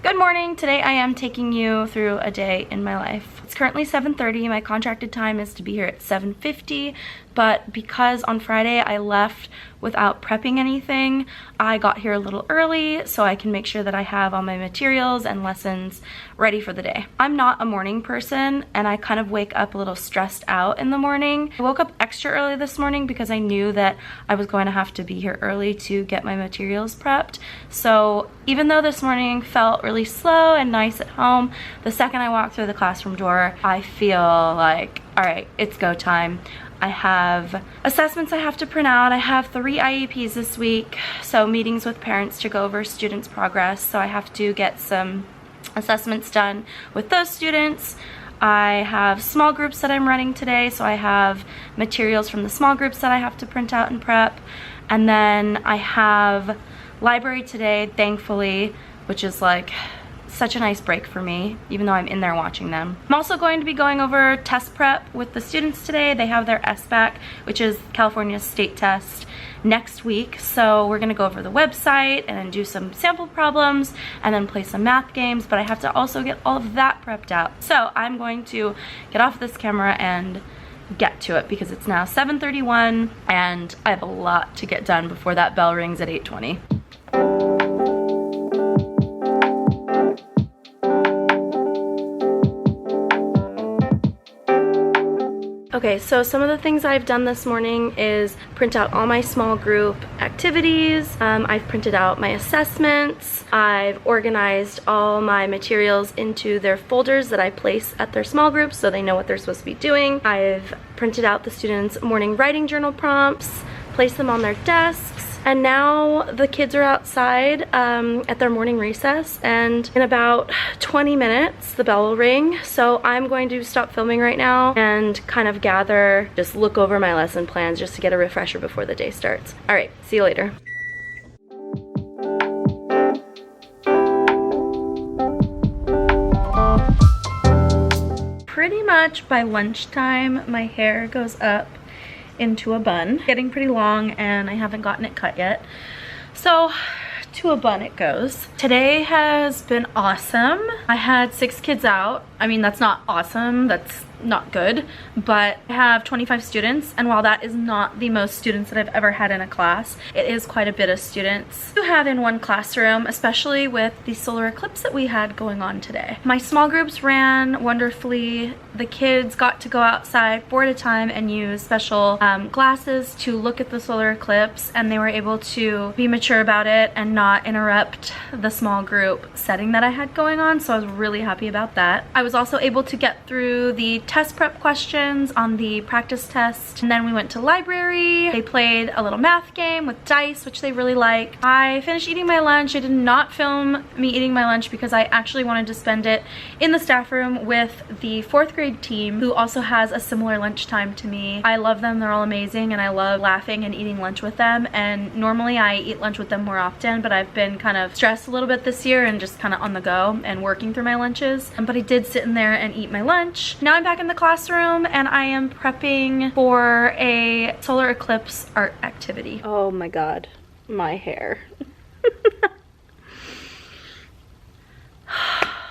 Good morning. Today I am taking you through a day in my life. It's currently 7:30. My contracted time is to be here at 7:50, but because on Friday I left without prepping anything, I got here a little early so I can make sure that I have all my materials and lessons ready for the day. I'm not a morning person and I kind of wake up a little stressed out in the morning. I woke up extra early this morning because I knew that I was going to have to be here early to get my materials prepped. So even though this morning felt really slow and nice at home, the second I walked through the classroom door, I feel like, all right, it's go time. I have assessments I have to print out. I have 3 IEPs this week, so meetings with parents to go over students' progress. So I have to get some assessments done with those students. I have small groups that I'm running today, so I have materials from the small groups that I have to print out and prep. And then I have library today, thankfully, which is like such a nice break for me, even though I'm in there watching them. I'm also going to be going over test prep with the students today. They have their SBAC, which is California's state test, next week. So we're gonna go over the website and then do some sample problems and then play some math games, but I have to also get all of that prepped out. So I'm going to get off this camera and get to it because it's now 7:31 and I have a lot to get done before that bell rings at 8:20. Okay, so some of the things I've done this morning is print out all my small group activities. I've printed out my assessments. I've organized all my materials into their folders that I place at their small groups so they know what they're supposed to be doing. I've printed out the students' morning writing journal prompts, placed them on their desks. And now the kids are outside at their morning recess, and in about 20 minutes the bell will ring. So I'm going to stop filming right now and kind of gather, just look over my lesson plans just to get a refresher before the day starts. All right, see you later. Pretty much by lunchtime my hair goes up into a bun. Getting pretty long and I haven't gotten it cut yet. So to a bun it goes. Today has been awesome. I had 6 kids out. I mean, that's not awesome, that's not good, but I have 25 students, and while that is not the most students that I've ever had in a class, it is quite a bit of students to have in one classroom, especially with the solar eclipse that we had going on today. My small groups ran wonderfully. The kids got to go outside 4 at a time and use special glasses to look at the solar eclipse, and they were able to be mature about it and not interrupt the small group setting that I had going on, so I was really happy about that. I was also able to get through the test prep questions on the practice test, and then we went to library. They played a little math game with dice, which they really like. I finished eating my lunch. I did not film me eating my lunch because I actually wanted to spend it in the staff room with the 4th grade team, who also has a similar lunchtime to me. I love them, they're all amazing, and I love laughing and eating lunch with them, and normally I eat lunch with them more often, but I've been kind of stressed a little bit this year and just kind of on the go and working through my lunches. But I did sit in there and eat my lunch. Now I'm back in the classroom and I am prepping for a solar eclipse art activity. Oh my god, my hair.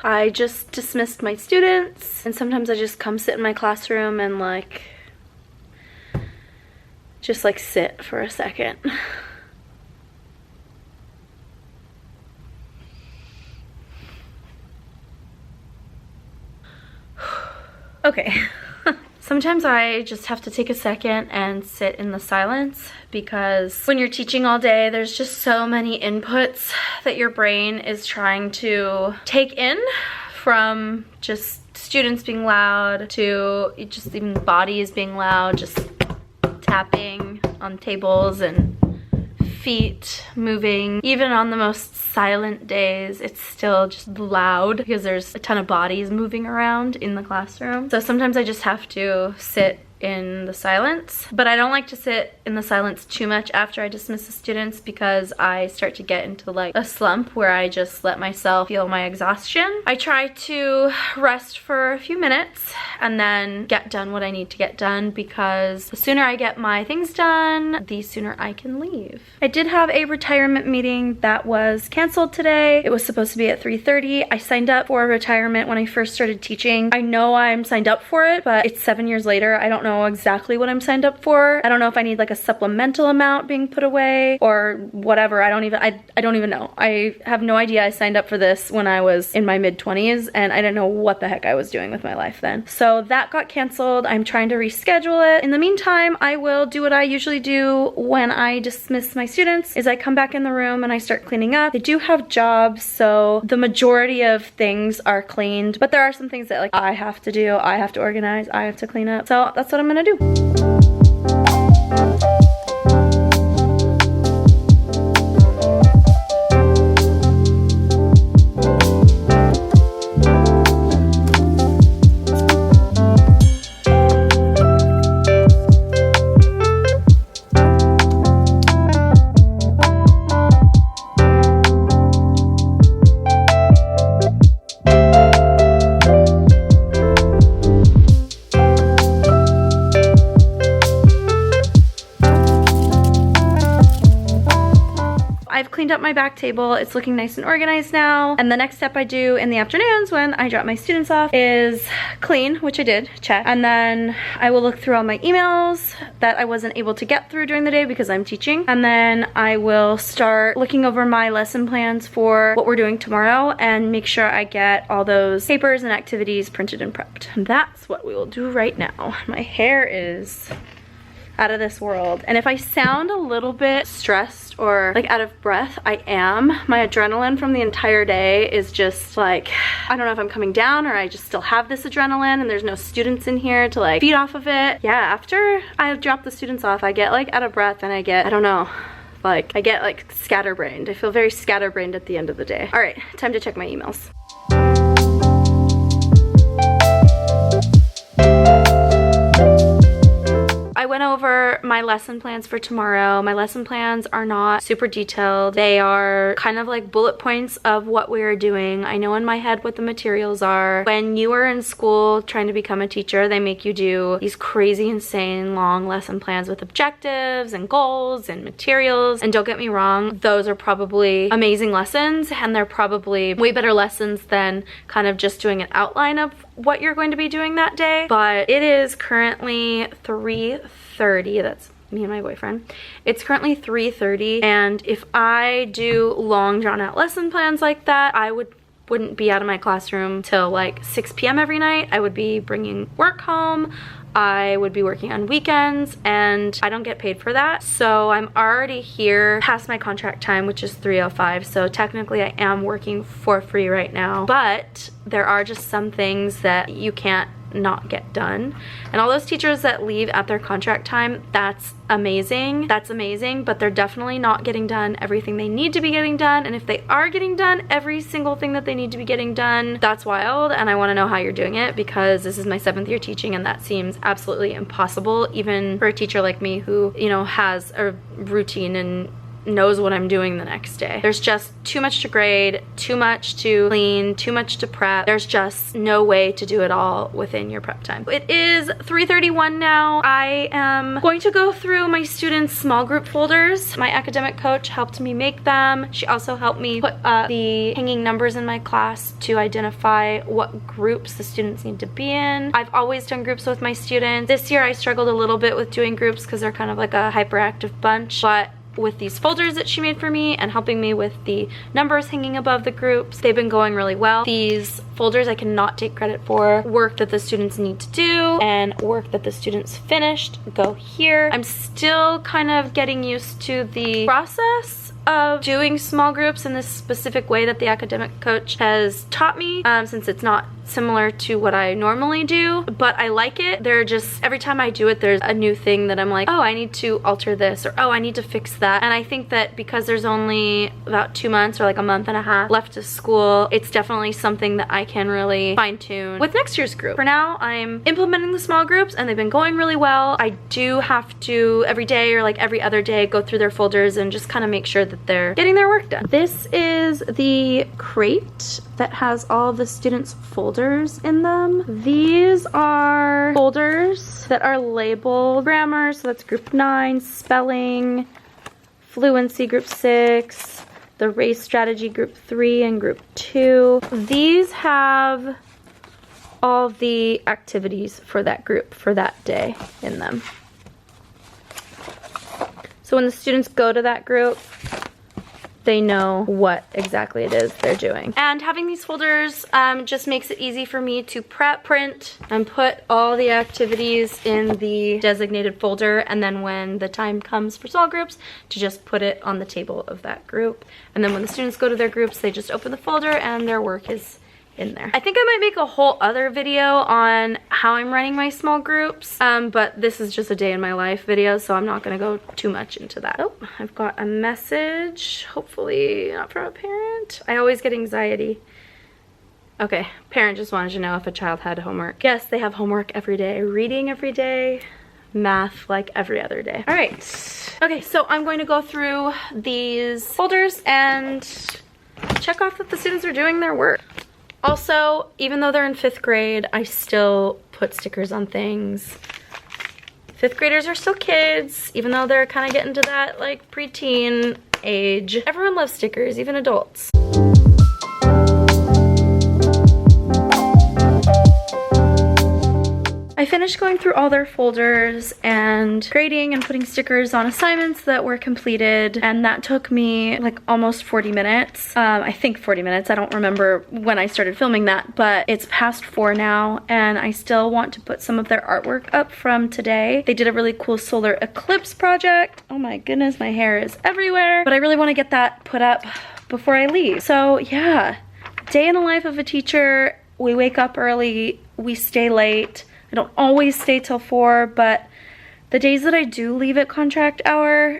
I just dismissed my students, and sometimes I just come sit in my classroom and like just like sit for a second. Okay. Sometimes I just have to take a second and sit in the silence, because when you're teaching all day, there's just so many inputs that your brain is trying to take in, from just students being loud to just even bodies being loud, just tapping on tables and feet moving. Even on the most silent days, it's still just loud because there's a ton of bodies moving around in the classroom. So sometimes I just have to sit in the silence, but I don't like to sit in the silence too much after I dismiss the students, because I start to get into like a slump where I just let myself feel my exhaustion. I try to rest for a few minutes and then get done what I need to get done, because the sooner I get my things done, the sooner I can leave. I did have a retirement meeting that was canceled today. It was supposed to be at 3:30. I signed up for retirement when I first started teaching. I know I'm signed up for it, but it's 7 years later. I don't know exactly what I'm signed up for. I don't know if I need like a supplemental amount being put away or whatever. I don't even know. I have no idea. I signed up for this when I was in my mid-20s, and I didn't know what the heck I was doing with my life then. So that got canceled. I'm trying to reschedule it. In the meantime, I will do what I usually do when I dismiss my students, is I come back in the room and I start cleaning up. They do have jobs, so the majority of things are cleaned, but there are some things that like I have to do. I have to organize, I have to clean up. So that's what I'm gonna do. I've cleaned up my back table. It's looking nice and organized now. And the next step I do in the afternoons when I drop my students off is clean, which I did, check. And then I will look through all my emails that I wasn't able to get through during the day because I'm teaching. And then I will start looking over my lesson plans for what we're doing tomorrow and make sure I get all those papers and activities printed and prepped. And that's what we will do right now. My hair is out of this world. And if I sound a little bit stressed or like out of breath, I am. My adrenaline from the entire day is just like, I don't know if I'm coming down or I just still have this adrenaline and there's no students in here to like feed off of it. Yeah, after I drop the students off, I get like out of breath and I get, I don't know, like I get like scatterbrained. I feel very scatterbrained at the end of the day. All right, time to check my emails. I went over my lesson plans for tomorrow. My lesson plans are not super detailed. They are kind of like bullet points of what we are doing. I know in my head what the materials are. When you are in school trying to become a teacher, they make you do these crazy, insane, long lesson plans with objectives and goals and materials. And don't get me wrong, those are probably amazing lessons and they're probably way better lessons than kind of just doing an outline of what you're going to be doing that day. But it is currently 3:30. That's me and my boyfriend. It's currently 3:30, and if I do long drawn out lesson plans like that, I wouldn't be out of my classroom till like 6 p.m. every night. I would be bringing work home. I would be working on weekends and I don't get paid for that. So I'm already here past my contract time, which is 3:05. So technically I am working for free right now, but there are just some things that you can't not get done. And all those teachers that leave at their contract time, that's amazing. That's amazing, but they're definitely not getting done everything they need to be getting done. And if they are getting done every single thing that they need to be getting done, that's wild. And I want to know how you're doing it, because this is my 7th year teaching and that seems absolutely impossible, even for a teacher like me who, you know, has a routine and knows what I'm doing the next day. There's just too much to grade, too much to clean, too much to prep. There's just no way to do it all within your prep time. It is 3:31 now. I am going to go through my students' small group folders. My academic coach helped me make them. She also helped me put up the hanging numbers in my class to identify what groups the students need to be in. I've always done groups with my students. This year I struggled a little bit with doing groups because they're kind of like a hyperactive bunch, but with these folders that she made for me and helping me with the numbers hanging above the groups, they've been going really well. These folders I cannot take credit for. Work that the students need to do and work that the students finished go here. I'm still kind of getting used to the process of doing small groups in this specific way that the academic coach has taught me, since it's not similar to what I normally do, but I like it. They're just, every time I do it, there's a new thing that I'm like, oh, I need to alter this, or oh, I need to fix that. And I think that because there's only about 2 months or like a month and a half left of school, it's definitely something that I can really fine tune with next year's group. For now, I'm implementing the small groups and they've been going really well. I do have to every day or like every other day go through their folders and just kind of make sure that they're getting their work done. This is the crate that has all the students' folders in them. These are folders that are labeled grammar, so that's group 9, spelling, fluency group 6, the race strategy group 3 and group 2. These have all the activities for that group for that day in them. So when the students go to that group, they know what exactly it is they're doing. And having these folders just makes it easy for me to prep, print, and put all the activities in the designated folder, and then when the time comes for small groups, to just put it on the table of that group. And then when the students go to their groups, they just open the folder and their work is in there. I think I might make a whole other video on how I'm running my small groups, but this is just a day in my life video, so I'm not gonna go too much into that. Oh, I've got a message, hopefully not from a parent. I always get anxiety. Okay, parent just wanted to know if a child had homework. Yes, they have homework every day, reading every day, math like every other day. All right, okay, so I'm going to go through these folders and check off that the students are doing their work. Also, even though they're in 5th grade, I still put stickers on things. 5th graders are still kids, even though they're kind of getting to that like preteen age. Everyone loves stickers, even adults. I finished going through all their folders and grading and putting stickers on assignments that were completed, and that took me like almost 40 minutes. I think 40 minutes. I don't remember when I started filming that, but it's past 4 now, and I still want to put some of their artwork up from today. They did a really cool solar eclipse project. Oh my goodness, my hair is everywhere, but I really want to get that put up before I leave. So yeah, day in the life of a teacher. We wake up early, we stay late. I don't always stay till 4, but the days that I do leave at contract hour,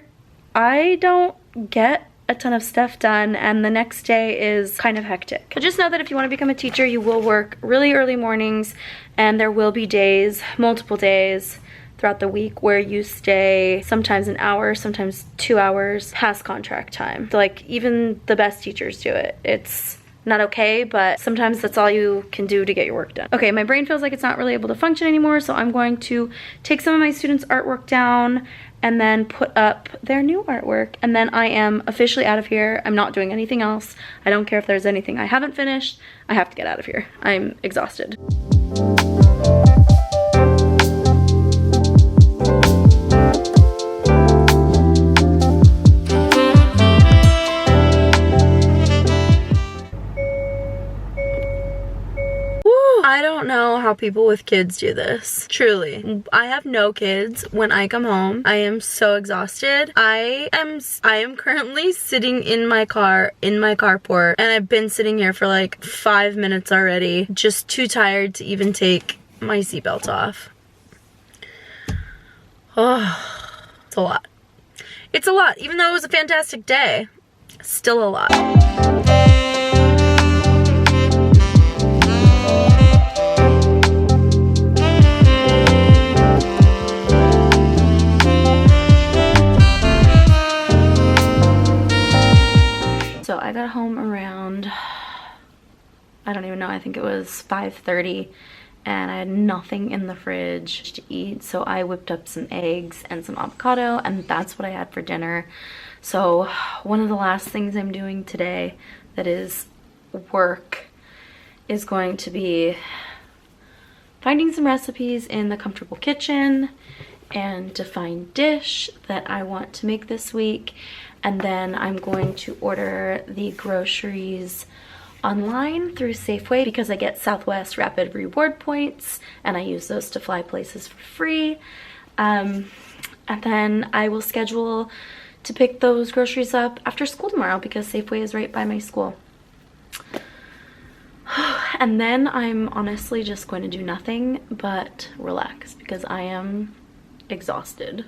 I don't get a ton of stuff done, and the next day is kind of hectic. But just know that if you want to become a teacher, you will work really early mornings, and there will be days, multiple days throughout the week where you stay sometimes an hour, sometimes 2 hours past contract time. So like even the best teachers do it. It's not okay, but sometimes that's all you can do to get your work done. Okay, my brain feels like it's not really able to function anymore, so I'm going to take some of my students' artwork down and then put up their new artwork, and then I am officially out of here. I'm not doing anything else. I don't care if there's anything I haven't finished. I have to get out of here. I'm exhausted. I don't know how people with kids do this. Truly. I have no kids. When I come home, I am so exhausted. I am currently sitting in my car, in my carport, and I've been sitting here for like 5 minutes already. Just too tired to even take my seatbelt off. Oh, it's a lot. It's a lot. Even though it was a fantastic day, still a lot. think it was 5:30, and I had nothing in the fridge to eat, so I whipped up some eggs and some avocado, and that's what I had for dinner. So one of the last things I'm doing today that is work is going to be finding some recipes in the Comfortable Kitchen and to find dish that I want to make this week, and then I'm going to order the groceries online through Safeway because I get Southwest Rapid Reward points and I use those to fly places for free. And then I will schedule to pick those groceries up after school tomorrow because Safeway is right by my school. And then I'm honestly just going to do nothing but relax because I am exhausted.